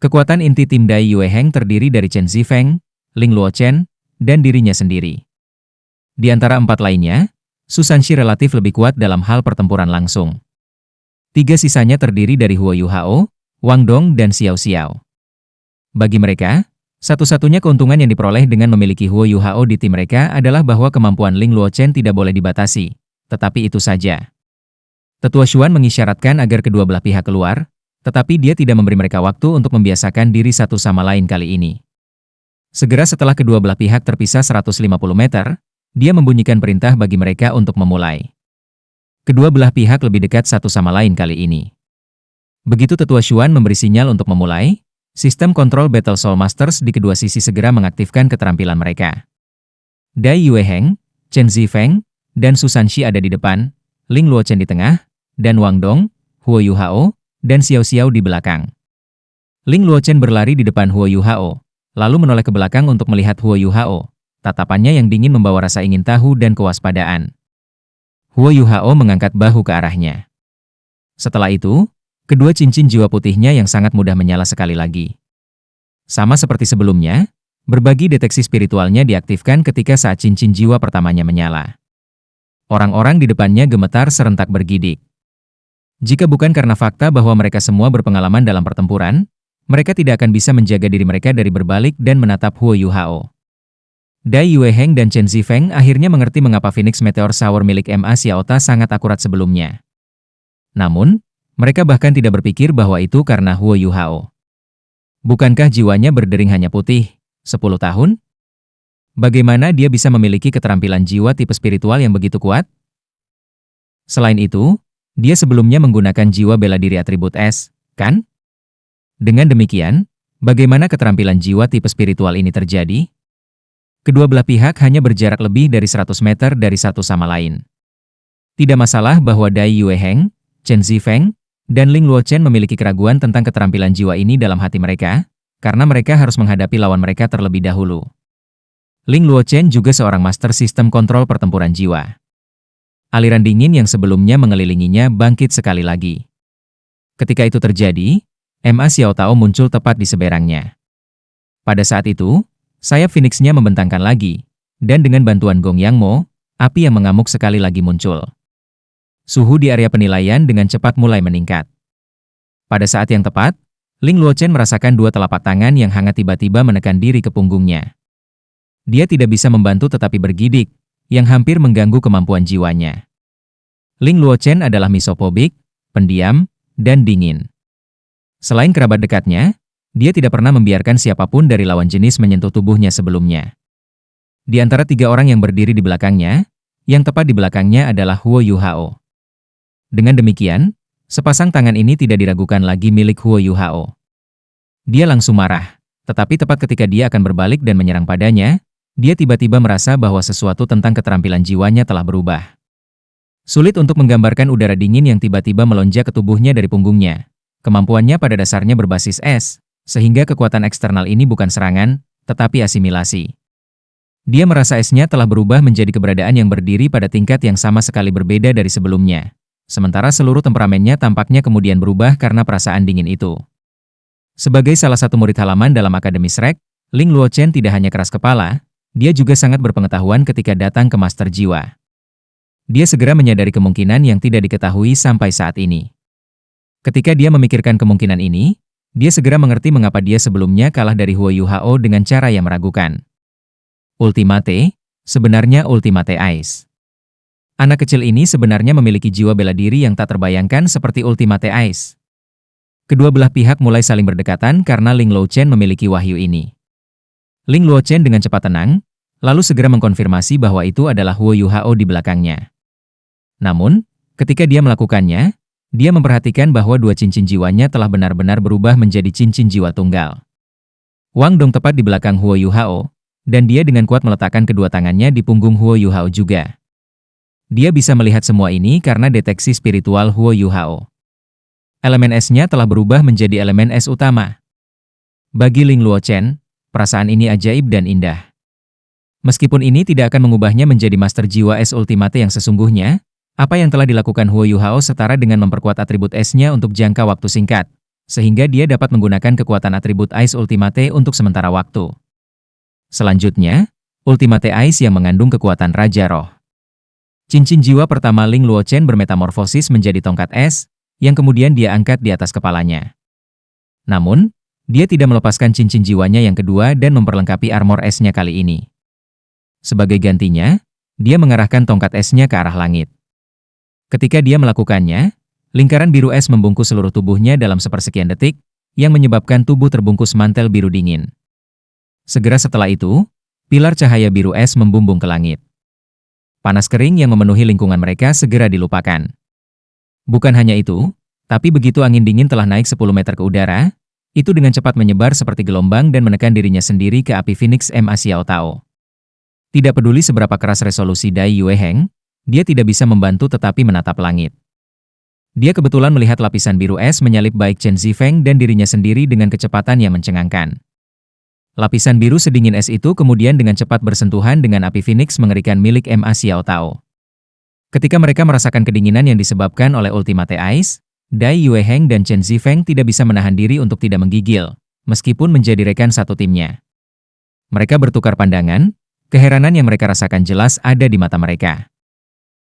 Kekuatan inti tim Dai Yueheng terdiri dari Chen Zifeng, Ling Luochen, dan dirinya sendiri. Di antara empat lainnya, Su Sanxi relatif lebih kuat dalam hal pertempuran langsung. Tiga sisanya terdiri dari Huo Yuhao, Wang Dong, dan Xiao Xiao. Bagi mereka, satu-satunya keuntungan yang diperoleh dengan memiliki Huo Yuhao di tim mereka adalah bahwa kemampuan Ling Luochen tidak boleh dibatasi, tetapi itu saja. Tetua Xuan mengisyaratkan agar kedua belah pihak keluar, tetapi dia tidak memberi mereka waktu untuk membiasakan diri satu sama lain kali ini. Segera setelah kedua belah pihak terpisah 150 meter, dia membunyikan perintah bagi mereka untuk memulai. Kedua belah pihak lebih dekat satu sama lain kali ini. Begitu Tetua Xuan memberi sinyal untuk memulai, sistem kontrol Battle Soul Masters di kedua sisi segera mengaktifkan keterampilan mereka. Dai Yueheng, Chen Zifeng, dan Su Sanxi ada di depan, Ling Luochen di tengah, dan Wang Dong, Huo Yuhao, dan Xiao Xiao di belakang. Ling Luochen berlari di depan Huo Yuhao, lalu menoleh ke belakang untuk melihat Huo Yuhao. Tatapannya yang dingin membawa rasa ingin tahu dan kewaspadaan. Huo Yuhao mengangkat bahu ke arahnya. Setelah itu, kedua cincin jiwa putihnya yang sangat mudah menyala sekali lagi. Sama seperti sebelumnya, berbagi deteksi spiritualnya diaktifkan ketika saat cincin jiwa pertamanya menyala. Orang-orang di depannya gemetar serentak bergidik. Jika bukan karena fakta bahwa mereka semua berpengalaman dalam pertempuran, mereka tidak akan bisa menjaga diri mereka dari berbalik dan menatap Huo Yuhao. Dai Yueheng dan Chen Zifeng akhirnya mengerti mengapa Phoenix Meteor Shower milik Ma Xiaota sangat akurat sebelumnya. Namun, mereka bahkan tidak berpikir bahwa itu karena Huo Yuhao. Bukankah jiwanya berdering hanya putih, 10 tahun? Bagaimana dia bisa memiliki keterampilan jiwa tipe spiritual yang begitu kuat? Selain itu, dia sebelumnya menggunakan jiwa bela diri atribut es, kan? Dengan demikian, bagaimana keterampilan jiwa tipe spiritual ini terjadi? Kedua belah pihak hanya berjarak lebih dari 100 meter dari satu sama lain. Tidak masalah bahwa Dai Yueheng, Chen Zifeng, dan Ling Luochen memiliki keraguan tentang keterampilan jiwa ini dalam hati mereka, karena mereka harus menghadapi lawan mereka terlebih dahulu. Ling Luochen juga seorang master sistem kontrol pertempuran jiwa. Aliran dingin yang sebelumnya mengelilinginya bangkit sekali lagi. Ketika itu terjadi, Ma Xiaotao muncul tepat di seberangnya. Pada saat itu, sayap Phoenix-nya membentangkan lagi, dan dengan bantuan Gong Yang Mo, api yang mengamuk sekali lagi muncul. Suhu di area penilaian dengan cepat mulai meningkat. Pada saat yang tepat, Ling Luochen merasakan dua telapak tangan yang hangat tiba-tiba menekan diri ke punggungnya. Dia tidak bisa membantu tetapi bergidik, yang hampir mengganggu kemampuan jiwanya. Ling Luochen adalah misopobik, pendiam, dan dingin. Selain kerabat dekatnya, dia tidak pernah membiarkan siapapun dari lawan jenis menyentuh tubuhnya sebelumnya. Di antara tiga orang yang berdiri di belakangnya, yang tepat di belakangnya adalah Huo Yuhao. Dengan demikian, sepasang tangan ini tidak diragukan lagi milik Huo Yuhao. Dia langsung marah, tetapi tepat ketika dia akan berbalik dan menyerang padanya, dia tiba-tiba merasa bahwa sesuatu tentang keterampilan jiwanya telah berubah. Sulit untuk menggambarkan udara dingin yang tiba-tiba melonjak ke tubuhnya dari punggungnya. Kemampuannya pada dasarnya berbasis es, sehingga kekuatan eksternal ini bukan serangan, tetapi asimilasi. Dia merasa esnya telah berubah menjadi keberadaan yang berdiri pada tingkat yang sama sekali berbeda dari sebelumnya. Sementara seluruh temperamennya tampaknya kemudian berubah karena perasaan dingin itu. Sebagai salah satu murid halaman dalam Akademi Shrek, Ling Luochen tidak hanya keras kepala, dia juga sangat berpengetahuan ketika datang ke Master Jiwa. Dia segera menyadari kemungkinan yang tidak diketahui sampai saat ini. Ketika dia memikirkan kemungkinan ini, dia segera mengerti mengapa dia sebelumnya kalah dari Huo Yuhao dengan cara yang meragukan. Ultimate, sebenarnya Ultimate Ice. Anak kecil ini sebenarnya memiliki jiwa bela diri yang tak terbayangkan seperti Ultimate Ice. Kedua belah pihak mulai saling berdekatan karena Ling Luochen memiliki wahyu ini. Ling Luochen dengan cepat tenang, lalu segera mengkonfirmasi bahwa itu adalah Huo Yuhao di belakangnya. Namun, ketika dia melakukannya, dia memperhatikan bahwa dua cincin jiwanya telah benar-benar berubah menjadi cincin jiwa tunggal. Wang Dong tepat di belakang Huo Yuhao, dan dia dengan kuat meletakkan kedua tangannya di punggung Huo Yuhao juga. Dia bisa melihat semua ini karena deteksi spiritual Huo Yuhao. Elemen esnya telah berubah menjadi elemen es utama. Bagi Ling Luochen, perasaan ini ajaib dan indah. Meskipun ini tidak akan mengubahnya menjadi master jiwa es ultimate yang sesungguhnya, apa yang telah dilakukan Huo Yuhao setara dengan memperkuat atribut esnya untuk jangka waktu singkat, sehingga dia dapat menggunakan kekuatan atribut Ice Ultimate untuk sementara waktu. Selanjutnya, Ultimate Ice yang mengandung kekuatan Raja Roh. Cincin jiwa pertama Ling Luochen bermetamorfosis menjadi tongkat es, yang kemudian dia angkat di atas kepalanya. Namun, dia tidak melepaskan cincin jiwanya yang kedua dan memperlengkapi armor esnya kali ini. Sebagai gantinya, dia mengarahkan tongkat esnya ke arah langit. Ketika dia melakukannya, lingkaran biru es membungkus seluruh tubuhnya dalam sepersekian detik, yang menyebabkan tubuh terbungkus mantel biru dingin. Segera setelah itu, pilar cahaya biru es membumbung ke langit. Panas kering yang memenuhi lingkungan mereka segera dilupakan. Bukan hanya itu, tapi begitu angin dingin telah naik 10 meter ke udara, itu dengan cepat menyebar seperti gelombang dan menekan dirinya sendiri ke api Phoenix Ma Xiao Tao. Tidak peduli seberapa keras resolusi Dai Yue Heng, dia tidak bisa membantu tetapi menatap langit. Dia kebetulan melihat lapisan biru es menyalip baik Chen Zifeng dan dirinya sendiri dengan kecepatan yang mencengangkan. Lapisan biru sedingin es itu kemudian dengan cepat bersentuhan dengan api Phoenix mengerikan milik Ma Xiao Tao. Ketika mereka merasakan kedinginan yang disebabkan oleh Ultimate Ice, Dai Yue Heng dan Chen Zifeng tidak bisa menahan diri untuk tidak menggigil, meskipun menjadi rekan satu timnya. Mereka bertukar pandangan, keheranan yang mereka rasakan jelas ada di mata mereka.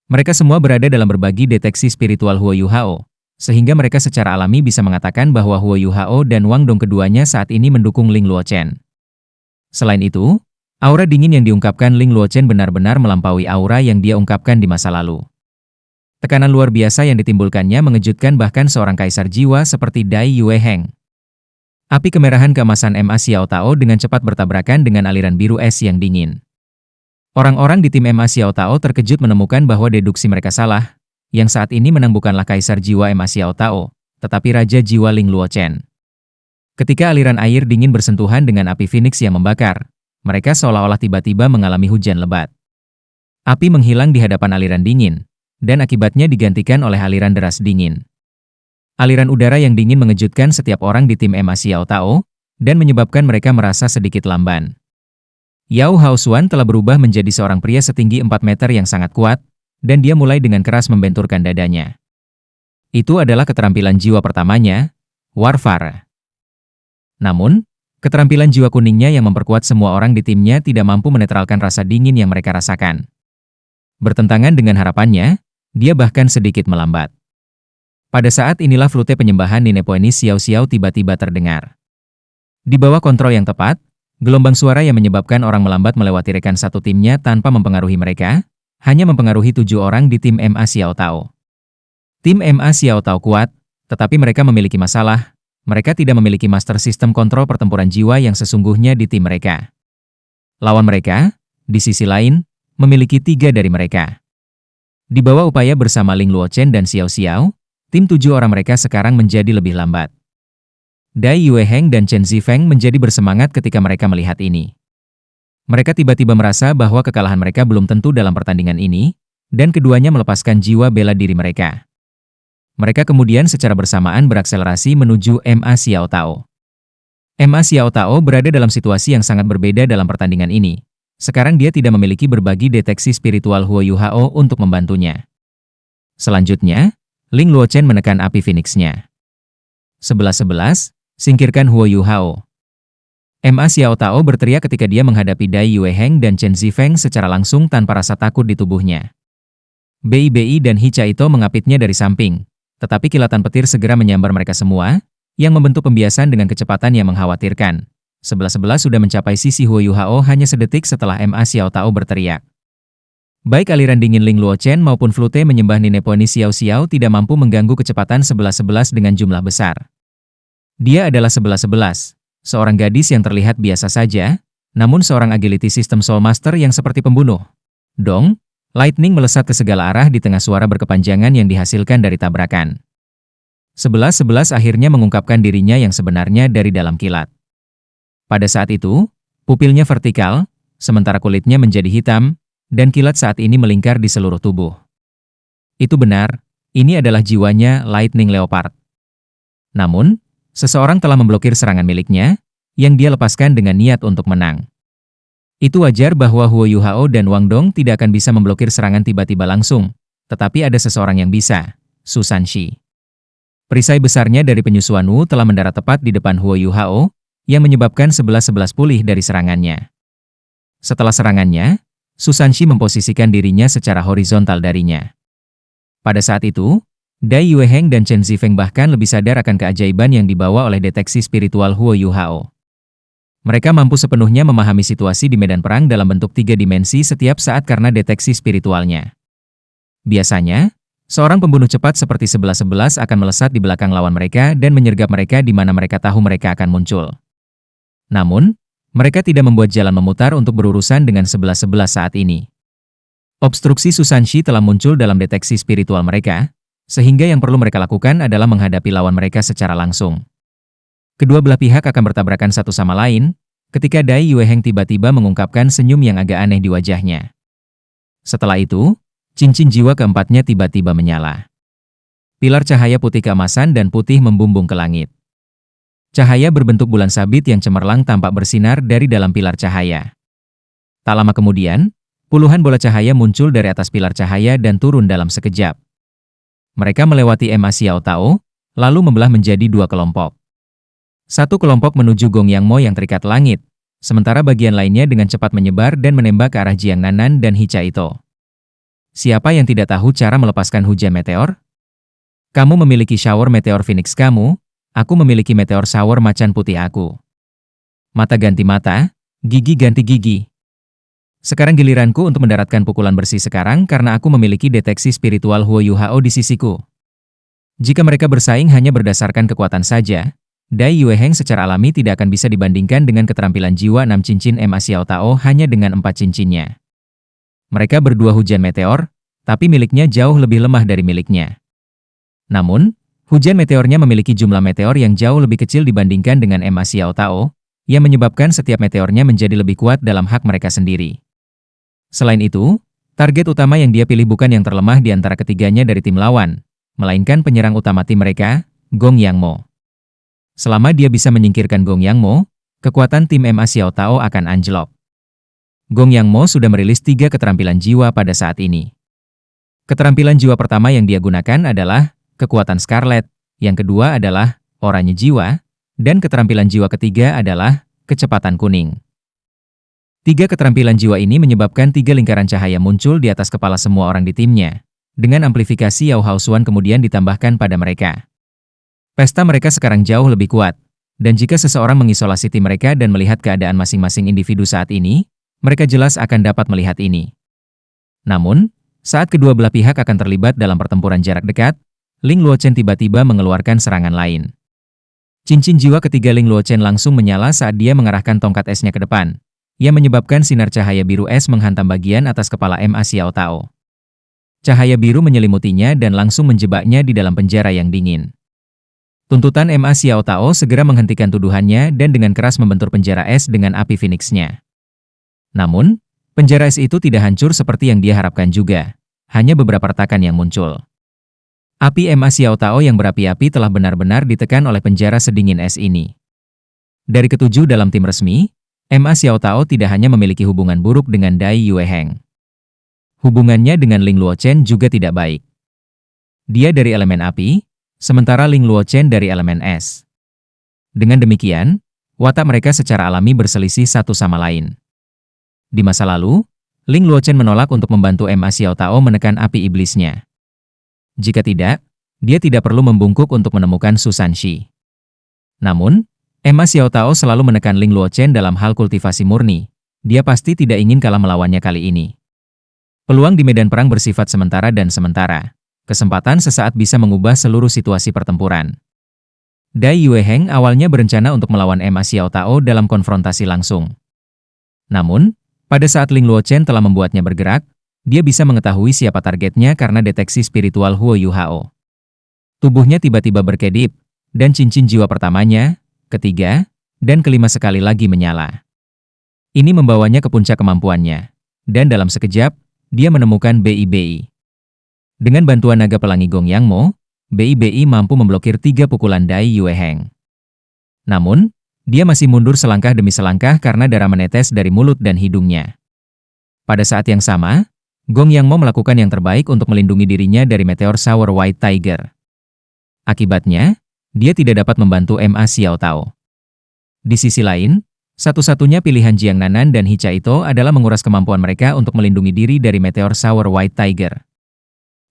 Mereka semua berada dalam berbagi deteksi spiritual Huo Yu Hao, sehingga mereka secara alami bisa mengatakan bahwa Huo Yu Hao dan Wang Dong keduanya saat ini mendukung Ling Luochen. Selain itu, aura dingin yang diungkapkan Ling Luochen benar-benar melampaui aura yang dia ungkapkan di masa lalu. Tekanan luar biasa yang ditimbulkannya mengejutkan bahkan seorang kaisar jiwa seperti Dai Yue Heng. Api kemerahan keemasan Ma Xiao Tao dengan cepat bertabrakan dengan aliran biru es yang dingin. Orang-orang di tim Ma Xiao Tao terkejut menemukan bahwa deduksi mereka salah, yang saat ini menang bukanlah kaisar jiwa Ma Xiao Tao, tetapi raja jiwa Ling Luochen. Ketika aliran air dingin bersentuhan dengan api Phoenix yang membakar, mereka seolah-olah tiba-tiba mengalami hujan lebat. Api menghilang di hadapan aliran dingin, dan akibatnya digantikan oleh aliran deras dingin. Aliran udara yang dingin mengejutkan setiap orang di tim Ma Xiao Tao, dan menyebabkan mereka merasa sedikit lamban. Yao Haosuan telah berubah menjadi seorang pria setinggi 4 meter yang sangat kuat, dan dia mulai dengan keras membenturkan dadanya. Itu adalah keterampilan jiwa pertamanya, Warfare. Namun, keterampilan jiwa kuningnya yang memperkuat semua orang di timnya tidak mampu menetralkan rasa dingin yang mereka rasakan. Bertentangan dengan harapannya, dia bahkan sedikit melambat. Pada saat inilah flute penyembahan Nine Poenis Xiao Xiao tiba-tiba terdengar. Di bawah kontrol yang tepat, gelombang suara yang menyebabkan orang melambat melewati rekan satu timnya tanpa mempengaruhi mereka, hanya mempengaruhi 7 orang di tim Ma Xiao Tao. Tim Ma Xiao Tao kuat, tetapi mereka memiliki masalah. Mereka tidak memiliki master sistem kontrol pertempuran jiwa yang sesungguhnya di tim mereka. Lawan mereka, di sisi lain, memiliki 3 dari mereka. Di bawah upaya bersama Ling Luochen dan Xiao Xiao, tim 7 orang mereka sekarang menjadi lebih lambat. Dai Yue Heng dan Chen Zifeng menjadi bersemangat ketika mereka melihat ini. Mereka tiba-tiba merasa bahwa kekalahan mereka belum tentu dalam pertandingan ini, dan keduanya melepaskan jiwa bela diri mereka. Mereka kemudian secara bersamaan berakselerasi menuju Ma Xiao Tao. Ma Xiao Tao berada dalam situasi yang sangat berbeda dalam pertandingan ini. Sekarang dia tidak memiliki berbagi deteksi spiritual Huo Yu Hao untuk membantunya. Selanjutnya, Ling Luochen menekan api Phoenix-nya. 11-11, singkirkan Huo Yu Hao. Ma Xiao Tao berteriak ketika dia menghadapi Dai Yue Heng dan Chen Zifeng secara langsung tanpa rasa takut di tubuhnya. Bei dan Hicha Ito mengapitnya dari samping, tetapi kilatan petir segera menyambar mereka semua, yang membentuk pembiasan dengan kecepatan yang mengkhawatirkan. 11-11 sudah mencapai sisi Huo Yu Hao hanya sedetik setelah Ma Xiao Tao berteriak. Baik aliran dingin Ling Luochen maupun flute menyembah Nine Poenis Xiao Xiao tidak mampu mengganggu kecepatan 11-11 dengan jumlah besar. Dia adalah 11-11, seorang gadis yang terlihat biasa saja, namun seorang agility system Soul Master yang seperti pembunuh. Dong, lightning melesat ke segala arah di tengah suara berkepanjangan yang dihasilkan dari tabrakan. 11-11 akhirnya mengungkapkan dirinya yang sebenarnya dari dalam kilat. Pada saat itu, pupilnya vertikal, sementara kulitnya menjadi hitam, dan kilat saat ini melingkar di seluruh tubuh. Itu benar, ini adalah jiwanya Lightning Leopard. Namun, seseorang telah memblokir serangan miliknya, yang dia lepaskan dengan niat untuk menang. Itu wajar bahwa Huo Yu Hao dan Wang Dong tidak akan bisa memblokir serangan tiba-tiba langsung, tetapi ada seseorang yang bisa, Su Sanxi. Perisai besarnya dari penyusuan Wu telah mendarat tepat di depan Huo Yuhao, yang menyebabkan 11-11 pulih dari serangannya. Setelah serangannya, Su Sanxi memposisikan dirinya secara horizontal darinya. Pada saat itu, Dai Yueheng dan Chen Zifeng bahkan lebih sadar akan keajaiban yang dibawa oleh deteksi spiritual Huo Yuhao. Mereka mampu sepenuhnya memahami situasi di medan perang dalam bentuk 3 dimensi setiap saat karena deteksi spiritualnya. Biasanya, seorang pembunuh cepat seperti 11-11 akan melesat di belakang lawan mereka dan menyergap mereka di mana mereka tahu mereka akan muncul. Namun, mereka tidak membuat jalan memutar untuk berurusan dengan 11-11 saat ini. Obstruksi Su Sanxi telah muncul dalam deteksi spiritual mereka, sehingga yang perlu mereka lakukan adalah menghadapi lawan mereka secara langsung. Kedua belah pihak akan bertabrakan satu sama lain, ketika Dai Yueheng tiba-tiba mengungkapkan senyum yang agak aneh di wajahnya. Setelah itu, cincin jiwa keempatnya tiba-tiba menyala. Pilar cahaya putih keemasan dan putih membumbung ke langit. Cahaya berbentuk bulan sabit yang cemerlang tampak bersinar dari dalam pilar cahaya. Tak lama kemudian, puluhan bola cahaya muncul dari atas pilar cahaya dan turun dalam sekejap. Mereka melewati Ma Xiao Tao, lalu membelah menjadi 2 kelompok. Satu kelompok menuju Gong Yang Mo yang terikat langit, sementara bagian lainnya dengan cepat menyebar dan menembak ke arah Jiang Nanan dan Hicha Ito. Siapa yang tidak tahu cara melepaskan hujan meteor? Kamu memiliki shower meteor Phoenix kamu, aku memiliki meteor shower macan putih aku. Mata ganti mata, gigi ganti gigi. Sekarang giliranku untuk mendaratkan pukulan bersih sekarang karena aku memiliki deteksi spiritual Huo Yuhao di sisiku. Jika mereka bersaing hanya berdasarkan kekuatan saja, Dai Yueheng secara alami tidak akan bisa dibandingkan dengan keterampilan jiwa 6 cincin Ma Xiao Tao hanya dengan 4 cincinnya. Mereka berdua hujan meteor, tapi miliknya jauh lebih lemah dari miliknya. Namun, hujan meteornya memiliki jumlah meteor yang jauh lebih kecil dibandingkan dengan Ma Xiao Tao, yang menyebabkan setiap meteornya menjadi lebih kuat dalam hak mereka sendiri. Selain itu, target utama yang dia pilih bukan yang terlemah di antara ketiganya dari tim lawan, melainkan penyerang utama tim mereka, Gong Yang Mo. Selama dia bisa menyingkirkan Gong Yang Mo, kekuatan tim Ma Xiao Tao akan anjlok. Gong Yang Mo sudah merilis 3 keterampilan jiwa pada saat ini. Keterampilan jiwa pertama yang dia gunakan adalah kekuatan Scarlet, yang kedua adalah oranye jiwa, dan keterampilan jiwa ketiga adalah kecepatan kuning. 3 keterampilan jiwa ini menyebabkan 3 lingkaran cahaya muncul di atas kepala semua orang di timnya, dengan amplifikasi Yao Hao Xuan kemudian ditambahkan pada mereka. Pesta mereka sekarang jauh lebih kuat, dan jika seseorang mengisolasi tim mereka dan melihat keadaan masing-masing individu saat ini, mereka jelas akan dapat melihat ini. Namun, saat kedua belah pihak akan terlibat dalam pertempuran jarak dekat, Ling Luochen tiba-tiba mengeluarkan serangan lain. Cincin jiwa ketiga Ling Luochen langsung menyala saat dia mengarahkan tongkat esnya ke depan, yang menyebabkan sinar cahaya biru es menghantam bagian atas kepala Ma Xiao Tao. Cahaya biru menyelimutinya dan langsung menjebaknya di dalam penjara yang dingin. Tuntutan Ma Xiao Tao segera menghentikan tuduhannya dan dengan keras membentur penjara es dengan api Phoenix-nya. Namun, penjara es itu tidak hancur seperti yang dia harapkan juga, hanya beberapa retakan yang muncul. Api Ma Xiao Tao yang berapi-api telah benar-benar ditekan oleh penjara sedingin es ini. Dari ketujuh dalam tim resmi, Ma Xiao Tao tidak hanya memiliki hubungan buruk dengan Dai Yueheng. Hubungannya dengan Ling Luochen juga tidak baik. Dia dari elemen api, sementara Ling Luochen dari elemen es. Dengan demikian, watak mereka secara alami berselisih satu sama lain. Di masa lalu, Ling Luochen menolak untuk membantu Ma Xiao Tao menekan api iblisnya. Jika tidak, dia tidak perlu membungkuk untuk menemukan Su Sanxi. Namun, Ma Xiao Tao selalu menekan Ling Luochen dalam hal kultivasi murni. Dia pasti tidak ingin kalah melawannya kali ini. Peluang di medan perang bersifat sementara dan sementara. Kesempatan sesaat bisa mengubah seluruh situasi pertempuran. Dai Yueheng awalnya berencana untuk melawan Ma Xiao Tao dalam konfrontasi langsung. Namun, pada saat Ling Luochen telah membuatnya bergerak, dia bisa mengetahui siapa targetnya karena deteksi spiritual Huo Yuhao. Tubuhnya tiba-tiba berkedip, dan cincin jiwa pertamanya, ketiga, dan kelima sekali lagi menyala. Ini membawanya ke puncak kemampuannya, dan dalam sekejap, dia menemukan BIBI. Dengan bantuan naga pelangi Gong Yang Mo, BIBI mampu memblokir 3 pukulan Dai Yueheng. Namun, dia masih mundur selangkah demi selangkah karena darah menetes dari mulut dan hidungnya. Pada saat yang sama, Gong Yang Mo melakukan yang terbaik untuk melindungi dirinya dari meteor Shower White Tiger. Akibatnya, dia tidak dapat membantu Ma Xiaotao. Di sisi lain, satu-satunya pilihan Jiang Nanan dan Hicha Ito adalah menguras kemampuan mereka untuk melindungi diri dari meteor Sour White Tiger.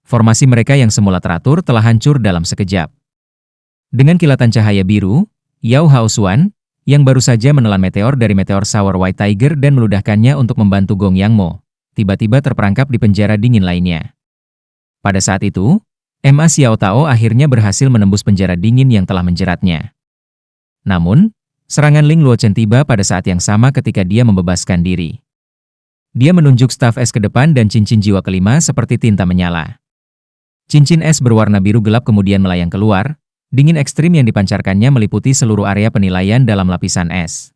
Formasi mereka yang semula teratur telah hancur dalam sekejap. Dengan kilatan cahaya biru, Yao Haosuan, yang baru saja menelan meteor dari meteor Sour White Tiger dan meludahkannya untuk membantu Gong Yangmo, tiba-tiba terperangkap di penjara dingin lainnya. Pada saat itu, Ma Xiaotao akhirnya berhasil menembus penjara dingin yang telah menjeratnya. Namun, serangan Ling Luochen tiba pada saat yang sama ketika dia membebaskan diri. Dia menunjuk staf es ke depan dan cincin jiwa kelima seperti tinta menyala. Cincin es berwarna biru gelap kemudian melayang keluar, dingin ekstrim yang dipancarkannya meliputi seluruh area penilaian dalam lapisan es.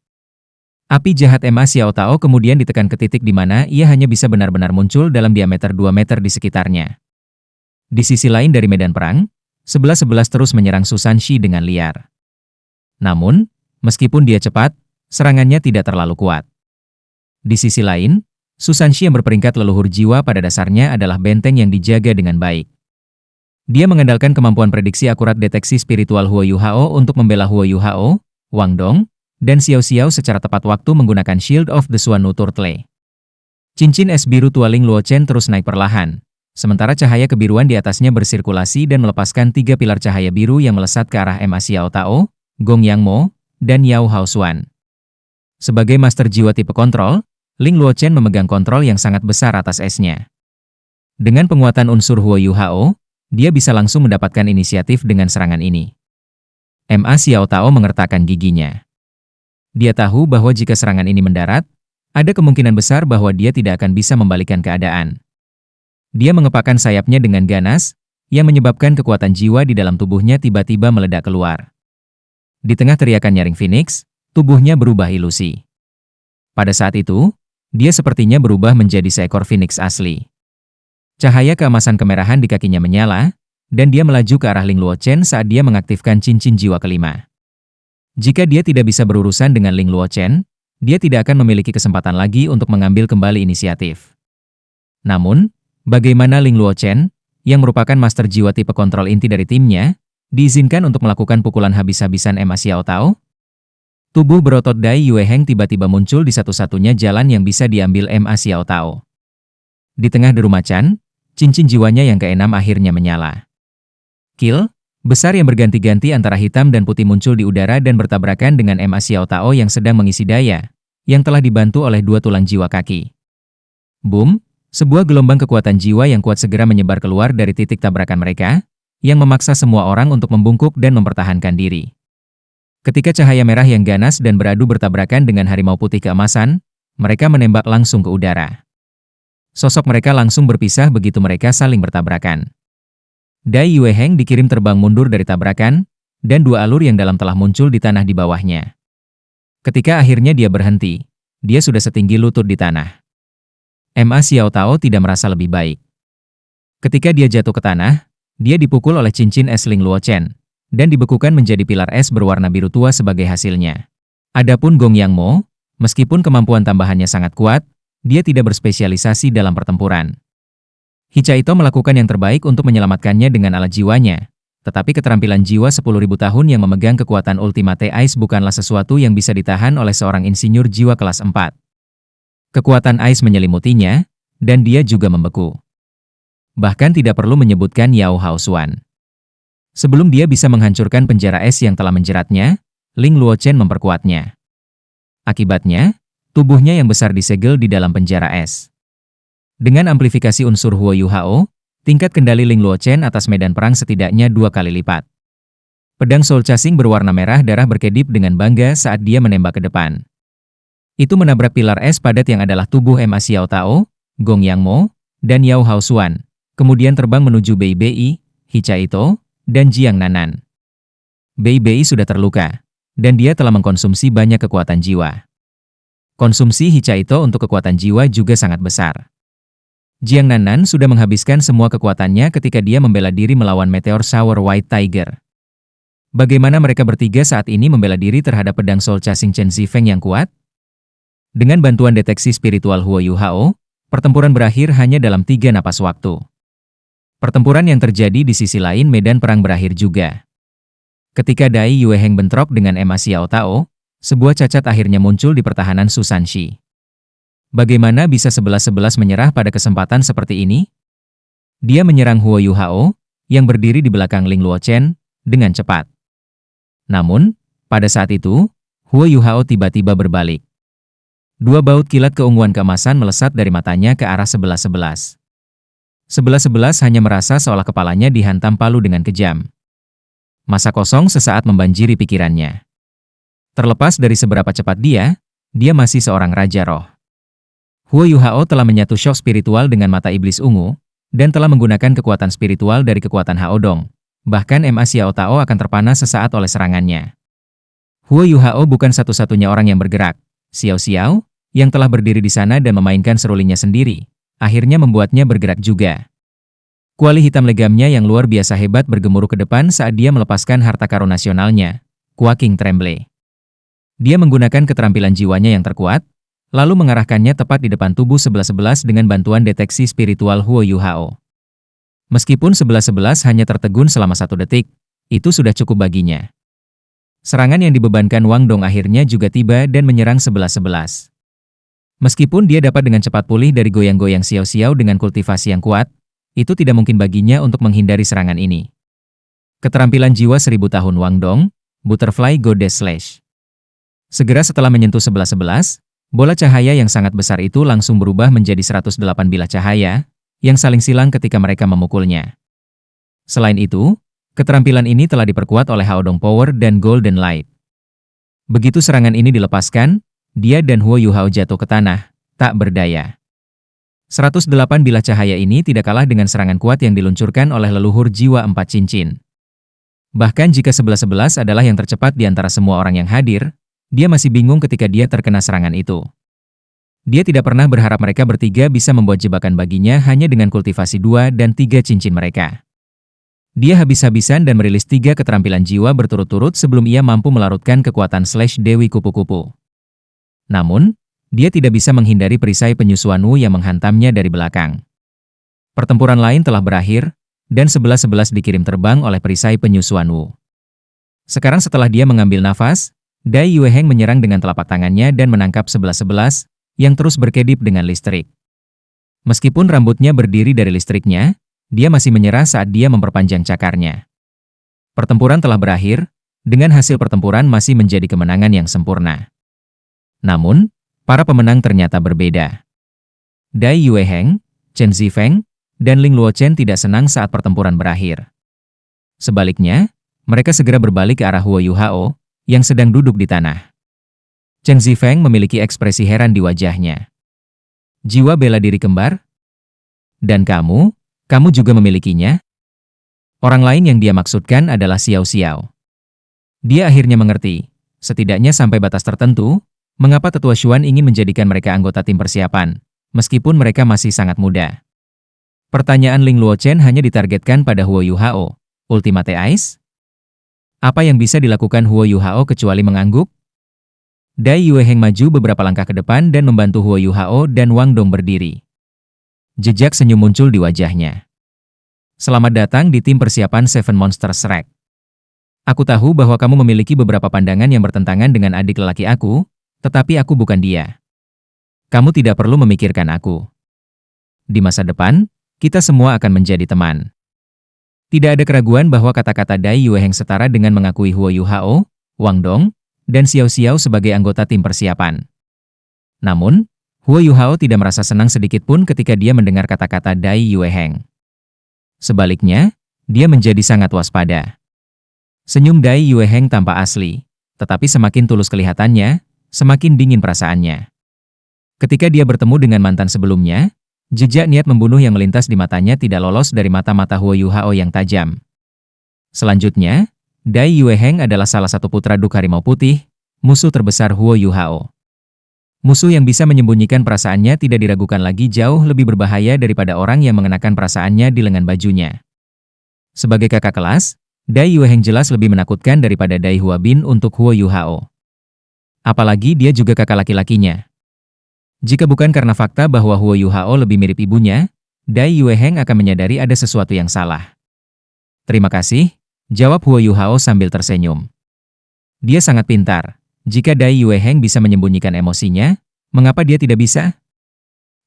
Api jahat Ma Xiaotao kemudian ditekan ke titik di mana ia hanya bisa benar-benar muncul dalam diameter 2 meter di sekitarnya. Di sisi lain dari medan perang, 11-11 terus menyerang Susan Shi dengan liar. Namun, meskipun dia cepat, serangannya tidak terlalu kuat. Di sisi lain, Susan Shi yang berperingkat leluhur jiwa pada dasarnya adalah benteng yang dijaga dengan baik. Dia mengandalkan kemampuan prediksi akurat deteksi spiritual Huo Yu Hao untuk membela Huo Yu Hao, Wang Dong, dan Xiao Xiao secara tepat waktu menggunakan Shield of the Swan Turtle. Cincin es biru tua Ling Luochen terus naik perlahan, sementara cahaya kebiruan di atasnya bersirkulasi dan melepaskan 3 pilar cahaya biru yang melesat ke arah Ma Xiaotao, Gong Yangmo, dan Yao Haosuan. Sebagai master jiwa tipe kontrol, Ling Luochen memegang kontrol yang sangat besar atas esnya. Dengan penguatan unsur Huo Yu Hao, dia bisa langsung mendapatkan inisiatif dengan serangan ini. Ma Xiaotao mengertakkan giginya. Dia tahu bahwa jika serangan ini mendarat, ada kemungkinan besar bahwa dia tidak akan bisa membalikan keadaan. Dia mengepakkan sayapnya dengan ganas, yang menyebabkan kekuatan jiwa di dalam tubuhnya tiba-tiba meledak keluar. Di tengah teriakan nyaring Phoenix, tubuhnya berubah ilusi. Pada saat itu, dia sepertinya berubah menjadi seekor Phoenix asli. Cahaya keemasan kemerahan di kakinya menyala, dan dia melaju ke arah Ling Luochen saat dia mengaktifkan cincin jiwa kelima. Jika dia tidak bisa berurusan dengan Ling Luochen, dia tidak akan memiliki kesempatan lagi untuk mengambil kembali inisiatif. Namun, bagaimana Ling Luochen, yang merupakan master jiwa tipe kontrol inti dari timnya, diizinkan untuk melakukan pukulan habis-habisan Ma Xiaotao? Tubuh berotot Dai Yue Heng tiba-tiba muncul di satu-satunya jalan yang bisa diambil Ma Xiaotao. Di tengah deru macan, cincin jiwanya yang keenam akhirnya menyala. Kill besar yang berganti-ganti antara hitam dan putih muncul di udara dan bertabrakan dengan Ma Xiaotao yang sedang mengisi daya, yang telah dibantu oleh 2 tulang jiwa kaki. Boom, sebuah gelombang kekuatan jiwa yang kuat segera menyebar keluar dari titik tabrakan mereka, yang memaksa semua orang untuk membungkuk dan mempertahankan diri. Ketika cahaya merah yang ganas dan beradu bertabrakan dengan harimau putih keemasan, mereka menembak langsung ke udara. Sosok mereka langsung berpisah begitu mereka saling bertabrakan. Dai Yue Heng dikirim terbang mundur dari tabrakan, dan 2 alur yang dalam telah muncul di tanah di bawahnya. Ketika akhirnya dia berhenti, dia sudah setinggi lutut di tanah. Ma Xiaotao tidak merasa lebih baik. Ketika dia jatuh ke tanah, dia dipukul oleh cincin es Ling Luochen, dan dibekukan menjadi pilar es berwarna biru tua sebagai hasilnya. Adapun Gong Yangmo, meskipun kemampuan tambahannya sangat kuat, dia tidak berspesialisasi dalam pertempuran. Hicha Ito melakukan yang terbaik untuk menyelamatkannya dengan alat jiwanya, tetapi keterampilan jiwa 10.000 tahun yang memegang kekuatan Ultimate Ice bukanlah sesuatu yang bisa ditahan oleh seorang insinyur jiwa kelas 4. Kekuatan Ice menyelimutinya, dan dia juga membeku. Bahkan tidak perlu menyebutkan Yao Haosuan. Sebelum dia bisa menghancurkan penjara es yang telah menjeratnya, Ling Luochen memperkuatnya. Akibatnya, tubuhnya yang besar disegel di dalam penjara es. Dengan amplifikasi unsur Huo Yu Hao, tingkat kendali Ling Luochen atas medan perang setidaknya 2 kali lipat. Pedang Soul Chasing berwarna merah darah berkedip dengan bangga saat dia menembak ke depan. Itu menabrak pilar es padat yang adalah tubuh Ma Xiaotao, Gong Yangmo, dan Yao Haosuan, kemudian terbang menuju Bei Bei, Hicha Ito, dan Jiang Nanan. Bei Bei sudah terluka, dan dia telah mengkonsumsi banyak kekuatan jiwa. Konsumsi Hicha Ito untuk kekuatan jiwa juga sangat besar. Jiang Nanan sudah menghabiskan semua kekuatannya ketika dia membela diri melawan meteor Sour White Tiger. Bagaimana mereka bertiga saat ini membela diri terhadap pedang Soul Chasing Chen Zifeng yang kuat? Dengan bantuan deteksi spiritual Huo Yu Hao, pertempuran berakhir hanya dalam 3 napas waktu. Pertempuran yang terjadi di sisi lain medan perang berakhir juga. Ketika Dai Yueheng bentrok dengan Ma Xiao Tao, sebuah cacat akhirnya muncul di pertahanan Su Sanxi. Bagaimana bisa 11-11 menyerah pada kesempatan seperti ini? Dia menyerang Huo Yuhao, yang berdiri di belakang Ling Luochen, dengan cepat. Namun, pada saat itu, Huo Yuhao tiba-tiba berbalik. Dua baut kilat keunguan keemasan melesat dari matanya ke arah 11-11. 11-11 hanya merasa seolah kepalanya dihantam palu dengan kejam. Masa kosong sesaat membanjiri pikirannya. Terlepas dari seberapa cepat dia masih seorang raja roh. Huo Yuhao telah menyatu shock spiritual dengan mata iblis ungu, dan telah menggunakan kekuatan spiritual dari kekuatan Haodong. Bahkan Ma Xiao Tao akan terpana sesaat oleh serangannya. Huo Yuhao bukan satu-satunya orang yang bergerak. Xiao Xiao, yang telah berdiri di sana dan memainkan serulingnya sendiri, akhirnya membuatnya bergerak juga. Kuali hitam legamnya yang luar biasa hebat bergemuruh ke depan saat dia melepaskan harta karun nasionalnya, Quaking Tremble. Dia menggunakan keterampilan jiwanya yang terkuat, lalu mengarahkannya tepat di depan tubuh 11-11 dengan bantuan deteksi spiritual Huo Yuhao. Meskipun 11-11 hanya tertegun selama 1 detik, itu sudah cukup baginya. Serangan yang dibebankan Wang Dong akhirnya juga tiba dan menyerang 11-11. Meskipun dia dapat dengan cepat pulih dari goyang-goyang Xiao Xiao dengan kultivasi yang kuat, itu tidak mungkin baginya untuk menghindari serangan ini. Keterampilan jiwa 1000 tahun Wang Dong, Butterfly Goddess Slash. Segera setelah menyentuh 11-11, bola cahaya yang sangat besar itu langsung berubah menjadi 108 bilah cahaya, yang saling silang ketika mereka memukulnya. Selain itu, keterampilan ini telah diperkuat oleh Haodong Power dan Golden Light. Begitu serangan ini dilepaskan, dia dan Huo Yuhao jatuh ke tanah, tak berdaya. 108 bilah cahaya ini tidak kalah dengan serangan kuat yang diluncurkan oleh leluhur jiwa 4 cincin. Bahkan jika 11-11 adalah yang tercepat di antara semua orang yang hadir, dia masih bingung ketika dia terkena serangan itu. Dia tidak pernah berharap mereka bertiga bisa membuat jebakan baginya hanya dengan kultivasi 2 dan 3 cincin mereka. Dia habis-habisan dan merilis 3 keterampilan jiwa berturut-turut sebelum ia mampu melarutkan kekuatan Slash Dewi Kupu-Kupu. Namun, dia tidak bisa menghindari perisai penyusuan Wu yang menghantamnya dari belakang. Pertempuran lain telah berakhir, dan 11-11 dikirim terbang oleh perisai penyusuan Wu. Sekarang setelah dia mengambil nafas, Dai Yueheng menyerang dengan telapak tangannya dan menangkap 11-11, yang terus berkedip dengan listrik. Meskipun rambutnya berdiri dari listriknya, dia masih menyerah saat dia memperpanjang cakarnya. Pertempuran telah berakhir, dengan hasil pertempuran masih menjadi kemenangan yang sempurna. Namun, para pemenang ternyata berbeda. Dai Yueheng, Chen Zifeng, dan Ling Luochen tidak senang saat pertempuran berakhir. Sebaliknya, mereka segera berbalik ke arah Huo Yuhao, yang sedang duduk di tanah. Chen Zifeng memiliki ekspresi heran di wajahnya. Jiwa bela diri kembar? Dan kamu juga memilikinya? Orang lain yang dia maksudkan adalah Xiao Xiao. Dia akhirnya mengerti, setidaknya sampai batas tertentu, mengapa Tetua Xuan ingin menjadikan mereka anggota tim persiapan, meskipun mereka masih sangat muda. Pertanyaan Ling Luochen hanya ditargetkan pada Huo Yuhao. Ultimate Ice? Apa yang bisa dilakukan Huo Yuhao kecuali mengangguk? Dai Yueheng maju beberapa langkah ke depan dan membantu Huo Yuhao dan Wang Dong berdiri. Jejak senyum muncul di wajahnya. Selamat datang di tim persiapan Seven Monsters Shrek. Aku tahu bahwa kamu memiliki beberapa pandangan yang bertentangan dengan adik lelaki aku, tetapi aku bukan dia. Kamu tidak perlu memikirkan aku. Di masa depan, kita semua akan menjadi teman. Tidak ada keraguan bahwa kata-kata Dai Yueheng setara dengan mengakui Huo Yuhao, Wang Dong, dan Xiao Xiao sebagai anggota tim persiapan. Namun, Huo Yuhao tidak merasa senang sedikit pun ketika dia mendengar kata-kata Dai Yueheng. Sebaliknya, dia menjadi sangat waspada. Senyum Dai Yueheng tampak asli, tetapi semakin tulus kelihatannya, semakin dingin perasaannya. Ketika dia bertemu dengan mantan sebelumnya, jejak niat membunuh yang melintas di matanya tidak lolos dari mata-mata Huo Yuhao yang tajam. Selanjutnya, Dai Yueheng adalah salah satu putra Duk Harimau Putih, musuh terbesar Huo Yuhao. Musuh yang bisa menyembunyikan perasaannya tidak diragukan lagi jauh lebih berbahaya daripada orang yang mengenakan perasaannya di lengan bajunya. Sebagai kakak kelas, Dai Yueheng jelas lebih menakutkan daripada Dai Huabin untuk Huo Yuhao. Apalagi dia juga kakak laki-lakinya. Jika bukan karena fakta bahwa Huo Yuhao lebih mirip ibunya, Dai Yueheng akan menyadari ada sesuatu yang salah. Terima kasih, Jawab Huo Yuhao sambil tersenyum. Dia sangat pintar. Jika Dai Yueheng bisa menyembunyikan emosinya, mengapa dia tidak bisa?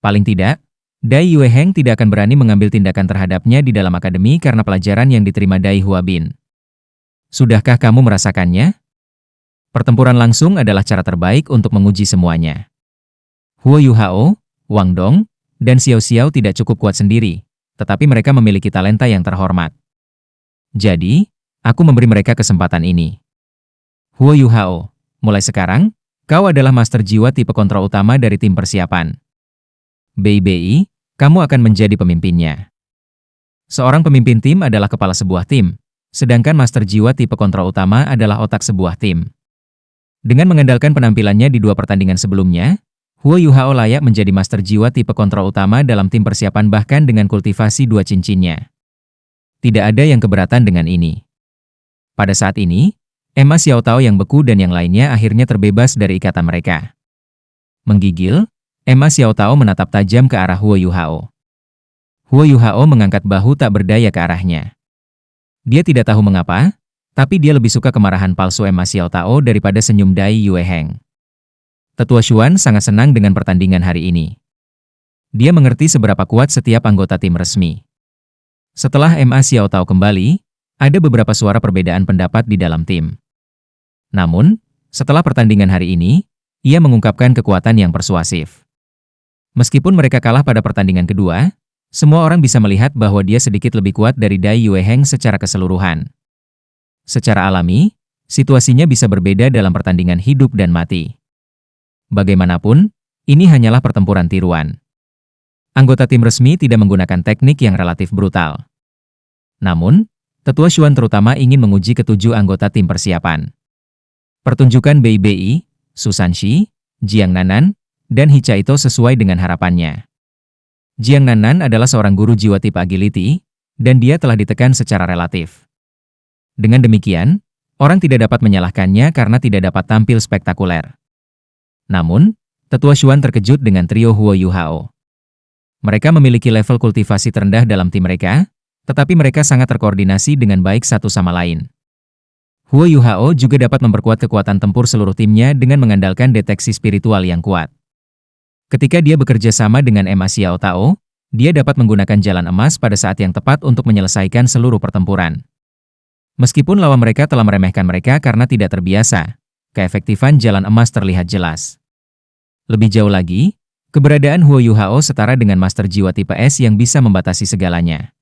Paling tidak, Dai Yueheng tidak akan berani mengambil tindakan terhadapnya di dalam akademi karena pelajaran yang diterima Dai Huabin. Sudahkah kamu merasakannya? Pertempuran langsung adalah cara terbaik untuk menguji semuanya. Huo Yuhao, Wang Dong, dan Xiao Xiao tidak cukup kuat sendiri, tetapi mereka memiliki talenta yang terhormat. Jadi, aku memberi mereka kesempatan ini. Huo Yuhao, mulai sekarang, kau adalah master jiwa tipe kontrol utama dari tim persiapan. BI, kamu akan menjadi pemimpinnya. Seorang pemimpin tim adalah kepala sebuah tim, sedangkan master jiwa tipe kontrol utama adalah otak sebuah tim. Dengan mengandalkan penampilannya di 2 pertandingan sebelumnya, Huo Yuhao layak menjadi master jiwa tipe kontrol utama dalam tim persiapan bahkan dengan kultivasi 2 cincinnya. Tidak ada yang keberatan dengan ini. Pada saat ini, Emma Xiao Tao yang beku dan yang lainnya akhirnya terbebas dari ikatan mereka. Menggigil, Emma Xiao Tao menatap tajam ke arah Huo Yuhao. Huo Yuhao mengangkat bahu tak berdaya ke arahnya. Dia tidak tahu mengapa, tapi dia lebih suka kemarahan palsu Emma Xiao Tao daripada senyum Dai Yueheng. Tetua Xuan sangat senang dengan pertandingan hari ini. Dia mengerti seberapa kuat setiap anggota tim resmi. Setelah Emma Xiao Tao kembali, ada beberapa suara perbedaan pendapat di dalam tim. Namun, setelah pertandingan hari ini, ia mengungkapkan kekuatan yang persuasif. Meskipun mereka kalah pada pertandingan kedua, semua orang bisa melihat bahwa dia sedikit lebih kuat dari Dai Yueheng secara keseluruhan. Secara alami, situasinya bisa berbeda dalam pertandingan hidup dan mati. Bagaimanapun, ini hanyalah pertempuran tiruan. Anggota tim resmi tidak menggunakan teknik yang relatif brutal. Namun, Tetua Xuan terutama ingin menguji ketujuh anggota tim persiapan. Pertunjukan BI, Susan Shi, Jiang Nanan, dan Hichaito sesuai dengan harapannya. Jiang Nanan adalah seorang guru jiwa tipe agility, dan dia telah ditekan secara relatif. Dengan demikian, orang tidak dapat menyalahkannya karena tidak dapat tampil spektakuler. Namun, Tetua Xuan terkejut dengan trio Huo Yuhao. Mereka memiliki level kultivasi terendah dalam tim mereka, tetapi mereka sangat terkoordinasi dengan baik satu sama lain. Huo Yuhao juga dapat memperkuat kekuatan tempur seluruh timnya dengan mengandalkan deteksi spiritual yang kuat. Ketika dia bekerja sama dengan Emma Xiao Tao, dia dapat menggunakan jalan emas pada saat yang tepat untuk menyelesaikan seluruh pertempuran. Meskipun lawan mereka telah meremehkan mereka karena tidak terbiasa, keefektifan jalan emas terlihat jelas. Lebih jauh lagi, keberadaan Huo Yuhao setara dengan master jiwa tipe S yang bisa membatasi segalanya.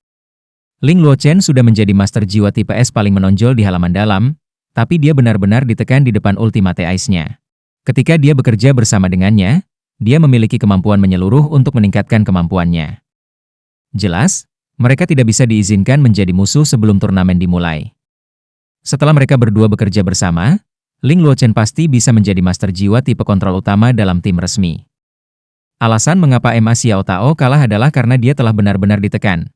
Ling Luochen sudah menjadi master jiwa tipe S paling menonjol di halaman dalam, tapi dia benar-benar ditekan di depan Ultimate Ice-nya. Ketika dia bekerja bersama dengannya, dia memiliki kemampuan menyeluruh untuk meningkatkan kemampuannya. Jelas, mereka tidak bisa diizinkan menjadi musuh sebelum turnamen dimulai. Setelah mereka berdua bekerja bersama, Ling Luochen pasti bisa menjadi master jiwa tipe kontrol utama dalam tim resmi. Alasan mengapa Emma Xiao Tao kalah adalah karena dia telah benar-benar ditekan.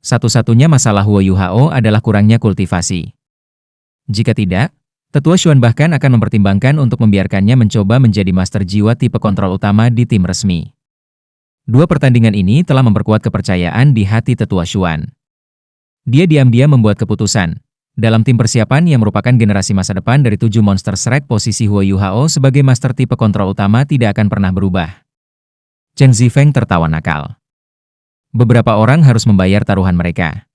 Satu-satunya masalah Huo Yuhao adalah kurangnya kultivasi. Jika tidak, Tetua Xuan bahkan akan mempertimbangkan untuk membiarkannya mencoba menjadi master jiwa tipe kontrol utama di tim resmi. 2 pertandingan ini telah memperkuat kepercayaan di hati Tetua Xuan. Dia diam-diam membuat keputusan. Dalam tim persiapan yang merupakan generasi masa depan dari 7 monster Shrek, posisi Huo Yuhao sebagai master tipe kontrol utama tidak akan pernah berubah. Chen Zifeng tertawa nakal. Beberapa orang harus membayar taruhan mereka.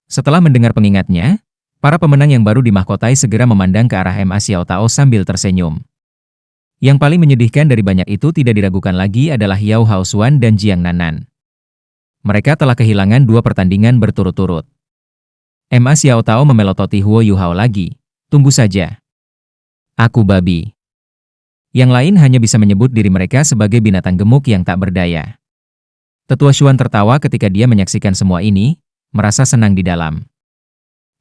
Setelah mendengar pengingatnya, para pemenang yang baru dimahkotai segera memandang ke arah Emma Xiao Tao sambil tersenyum. Yang paling menyedihkan dari banyak itu tidak diragukan lagi adalah Yao Haosuan dan Jiang Nanan. Mereka telah kehilangan 2 pertandingan berturut-turut. Emma Xiao Tao memelototi Huo Yuhao lagi. Tunggu saja. Aku babi. Yang lain hanya bisa menyebut diri mereka sebagai binatang gemuk yang tak berdaya. Tetua Xuan tertawa ketika dia menyaksikan semua ini, merasa senang di dalam.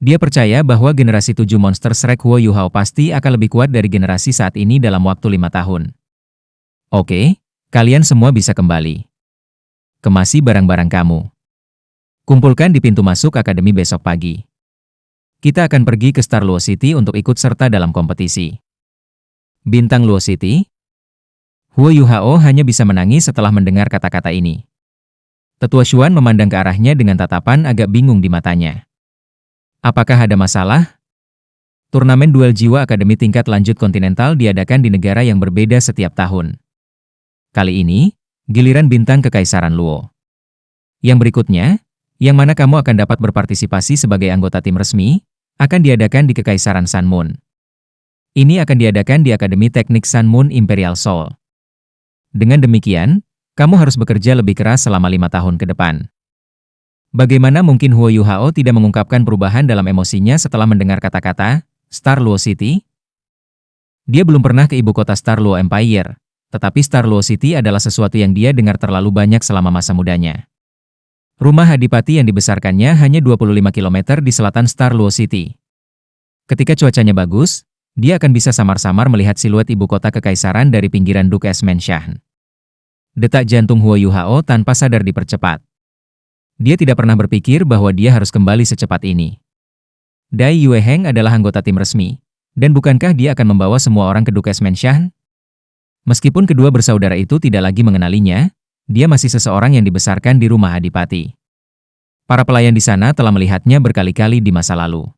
Dia percaya bahwa generasi 7 monster Shrek Huo Yuhao pasti akan lebih kuat dari generasi saat ini dalam waktu 5 tahun. Oke, kalian semua bisa kembali. Kemasi barang-barang kamu. Kumpulkan di pintu masuk akademi besok pagi. Kita akan pergi ke Star Luo City untuk ikut serta dalam kompetisi. Bintang Luo City? Huo Yuhao hanya bisa menangis setelah mendengar kata-kata ini. Tetua Xuan memandang ke arahnya dengan tatapan agak bingung di matanya. Apakah ada masalah? Turnamen duel jiwa akademi tingkat lanjut kontinental diadakan di negara yang berbeda setiap tahun. Kali ini, giliran bintang Kekaisaran Luo. Yang berikutnya, yang mana kamu akan dapat berpartisipasi sebagai anggota tim resmi, akan diadakan di Kekaisaran Sun Moon. Ini akan diadakan di Akademi Teknik Sun Moon Imperial Seoul. Dengan demikian, kamu harus bekerja lebih keras selama 5 tahun ke depan. Bagaimana mungkin Huo Yuhao tidak mengungkapkan perubahan dalam emosinya setelah mendengar kata-kata Star Luo City? Dia belum pernah ke ibu kota Star Luo Empire, tetapi Star Luo City adalah sesuatu yang dia dengar terlalu banyak selama masa mudanya. Rumah adipati yang dibesarkannya hanya 25 km di selatan Star Luo City. Ketika cuacanya bagus, dia akan bisa samar-samar melihat siluet ibu kota kekaisaran dari pinggiran Duke's Mansion. Detak jantung Huo Yuhao tanpa sadar dipercepat. Dia tidak pernah berpikir bahwa dia harus kembali secepat ini. Dai Yueheng adalah anggota tim resmi, dan bukankah dia akan membawa semua orang ke Duke's Mansion? Meskipun kedua bersaudara itu tidak lagi mengenalinya, dia masih seseorang yang dibesarkan di rumah adipati. Para pelayan di sana telah melihatnya berkali-kali di masa lalu.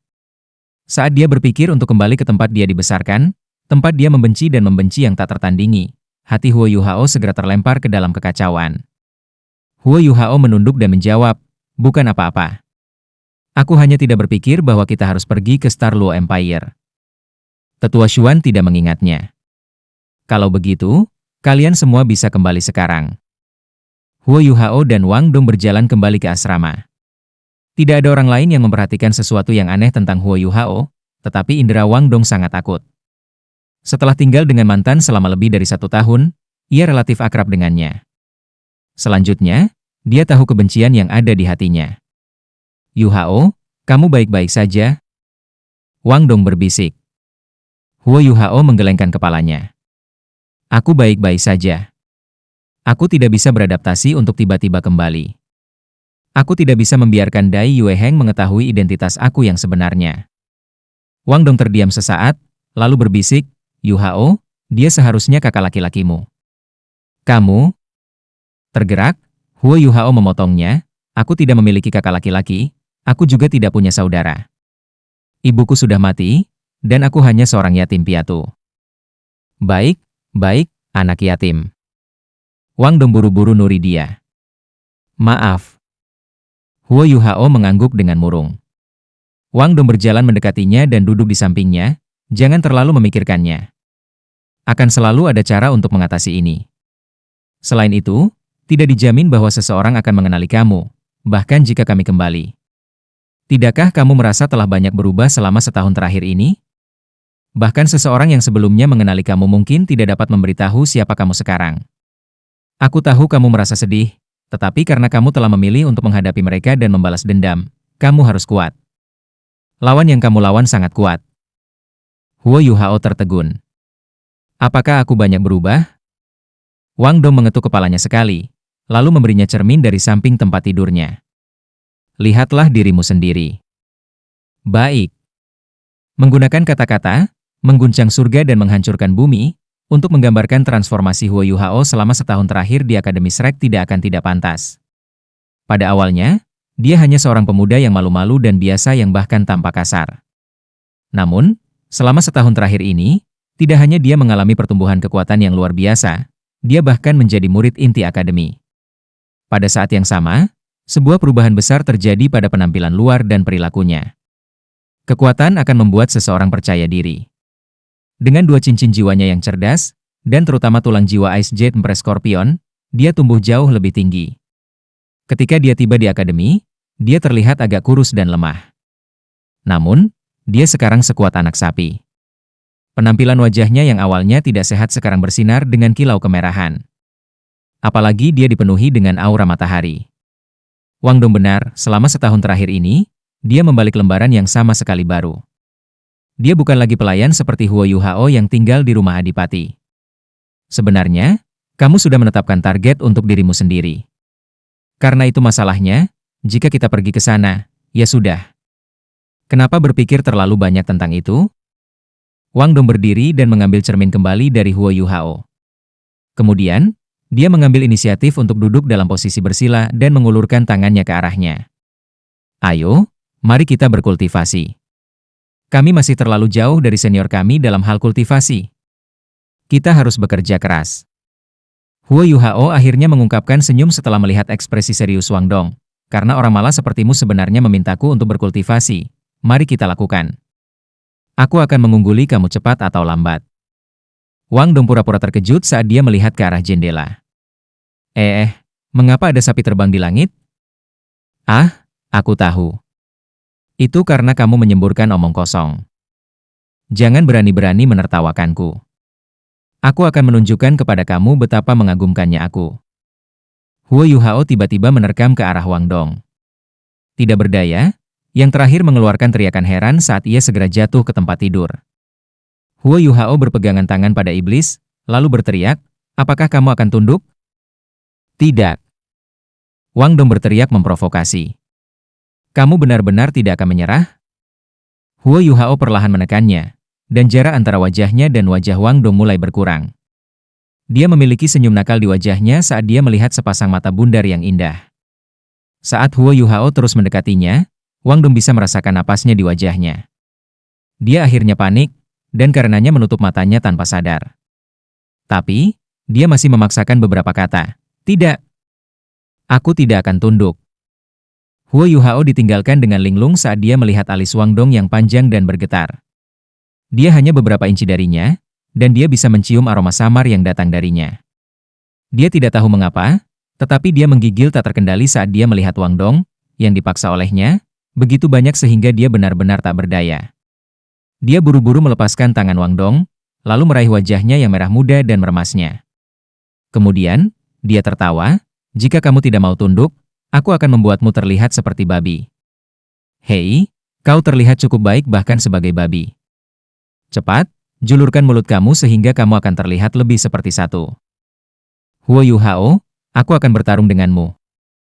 Saat dia berpikir untuk kembali ke tempat dia dibesarkan, tempat dia membenci dan membenci yang tak tertandingi, hati Huo Yuhao segera terlempar ke dalam kekacauan. Huo Yuhao menunduk dan menjawab, "Bukan apa-apa. Aku hanya tidak berpikir bahwa kita harus pergi ke Star Luo Empire." Tetua Xuan tidak mengingatnya. "Kalau begitu, kalian semua bisa kembali sekarang." Huo Yuhao dan Wang Dong berjalan kembali ke asrama. Tidak ada orang lain yang memperhatikan sesuatu yang aneh tentang Huo Yuhao, tetapi indera Wang Dong sangat takut. Setelah tinggal dengan mantan selama lebih dari 1 tahun, ia relatif akrab dengannya. Selanjutnya, dia tahu kebencian yang ada di hatinya. "Yuhao, kamu baik-baik saja?" Wang Dong berbisik. Huo Yuhao menggelengkan kepalanya. "Aku baik-baik saja. Aku tidak bisa beradaptasi untuk tiba-tiba kembali. Aku tidak bisa membiarkan Dai Yueheng mengetahui identitas aku yang sebenarnya." Wang Dong terdiam sesaat, lalu berbisik, "Yuhao, dia seharusnya kakak laki-lakimu." "Kamu?" Tergerak, Huo Yuhao memotongnya, "Aku tidak memiliki kakak laki-laki, aku juga tidak punya saudara. Ibuku sudah mati, dan aku hanya seorang yatim piatu." "Baik, baik, anak yatim." Wang Dong buru-buru nuri dia. "Maaf." Huo Yuhao mengangguk dengan murung. Wang Dong berjalan mendekatinya dan duduk di sampingnya, "Jangan terlalu memikirkannya. Akan selalu ada cara untuk mengatasi ini. Selain itu, tidak dijamin bahwa seseorang akan mengenali kamu, bahkan jika kami kembali. Tidakkah kamu merasa telah banyak berubah selama setahun terakhir ini? Bahkan seseorang yang sebelumnya mengenali kamu mungkin tidak dapat memberitahu siapa kamu sekarang. Aku tahu kamu merasa sedih, tetapi karena kamu telah memilih untuk menghadapi mereka dan membalas dendam, kamu harus kuat. Lawan yang kamu lawan sangat kuat." Huo Yuhao tertegun. "Apakah aku banyak berubah?" Wang Dong mengetuk kepalanya sekali, lalu memberinya cermin dari samping tempat tidurnya. "Lihatlah dirimu sendiri." "Baik." Menggunakan kata-kata, mengguncang surga dan menghancurkan bumi, untuk menggambarkan transformasi Huo Yuhao selama setahun terakhir di Akademi Shrek tidak pantas. Pada awalnya, dia hanya seorang pemuda yang malu-malu dan biasa yang bahkan tampak kasar. Namun, selama setahun terakhir ini, tidak hanya dia mengalami pertumbuhan kekuatan yang luar biasa, dia bahkan menjadi murid inti Akademi. Pada saat yang sama, sebuah perubahan besar terjadi pada penampilan luar dan perilakunya. Kekuatan akan membuat seseorang percaya diri. Dengan 2 cincin jiwanya yang cerdas, dan terutama tulang jiwa Ice Jade Empress Scorpion, dia tumbuh jauh lebih tinggi. Ketika dia tiba di akademi, dia terlihat agak kurus dan lemah. Namun, dia sekarang sekuat anak sapi. Penampilan wajahnya yang awalnya tidak sehat sekarang bersinar dengan kilau kemerahan. Apalagi dia dipenuhi dengan aura matahari. Wang Dong benar, selama setahun terakhir ini, dia membalik lembaran yang sama sekali baru. Dia bukan lagi pelayan seperti Huo Yuhao yang tinggal di rumah adipati. Sebenarnya, kamu sudah menetapkan target untuk dirimu sendiri. Karena itu masalahnya, jika kita pergi ke sana, ya sudah. Kenapa berpikir terlalu banyak tentang itu? Wang Dong berdiri dan mengambil cermin kembali dari Huo Yuhao. Kemudian, dia mengambil inisiatif untuk duduk dalam posisi bersila dan mengulurkan tangannya ke arahnya. "Ayo, Mari kita berkultivasi. Kami masih terlalu jauh dari senior kami dalam hal kultivasi. Kita harus bekerja keras. Huo Yuhao akhirnya mengungkapkan senyum setelah melihat ekspresi serius Wang Dong. Karena orang malas sepertimu sebenarnya memintaku untuk berkultivasi. Mari kita lakukan. Aku akan mengungguli kamu cepat atau lambat. Wang Dong pura-pura terkejut saat dia melihat ke arah jendela. Mengapa ada sapi terbang di langit? Ah, aku tahu. Itu karena kamu menyemburkan omong kosong. Jangan berani-berani menertawakanku. Aku akan menunjukkan kepada kamu betapa mengagumkannya aku. Huo Yuhao tiba-tiba menerkam ke arah Wang Dong. Tidak berdaya, yang terakhir mengeluarkan teriakan heran saat ia segera jatuh ke tempat tidur. Huo Yuhao berpegangan tangan pada iblis, lalu berteriak, apakah kamu akan tunduk? Tidak. Wang Dong berteriak memprovokasi. Kamu benar-benar tidak akan menyerah? Huo Yuhao perlahan menekannya, dan jarak antara wajahnya dan wajah Wang Dong mulai berkurang. Dia memiliki senyum nakal di wajahnya saat dia melihat sepasang mata bundar yang indah. Saat Huo Yuhao terus mendekatinya, Wang Dong bisa merasakan napasnya di wajahnya. Dia akhirnya panik, dan karenanya menutup matanya tanpa sadar. Tapi, dia masih memaksakan beberapa kata. Tidak. Aku tidak akan tunduk. Huo Yuhao ditinggalkan dengan linglung saat dia melihat alis Wang Dong yang panjang dan bergetar. Dia hanya beberapa inci darinya, dan dia bisa mencium aroma samar yang datang darinya. Dia tidak tahu mengapa, tetapi dia menggigil tak terkendali saat dia melihat Wang Dong, yang dipaksa olehnya, begitu banyak sehingga dia benar-benar tak berdaya. Dia buru-buru melepaskan tangan Wang Dong, lalu meraih wajahnya yang merah muda dan meremasnya. Kemudian, dia tertawa, jika kamu tidak mau tunduk, aku akan membuatmu terlihat seperti babi. Hei, kau terlihat cukup baik bahkan sebagai babi. Cepat, julurkan mulut kamu sehingga kamu akan terlihat lebih seperti satu. Huo Yuhao, aku akan bertarung denganmu.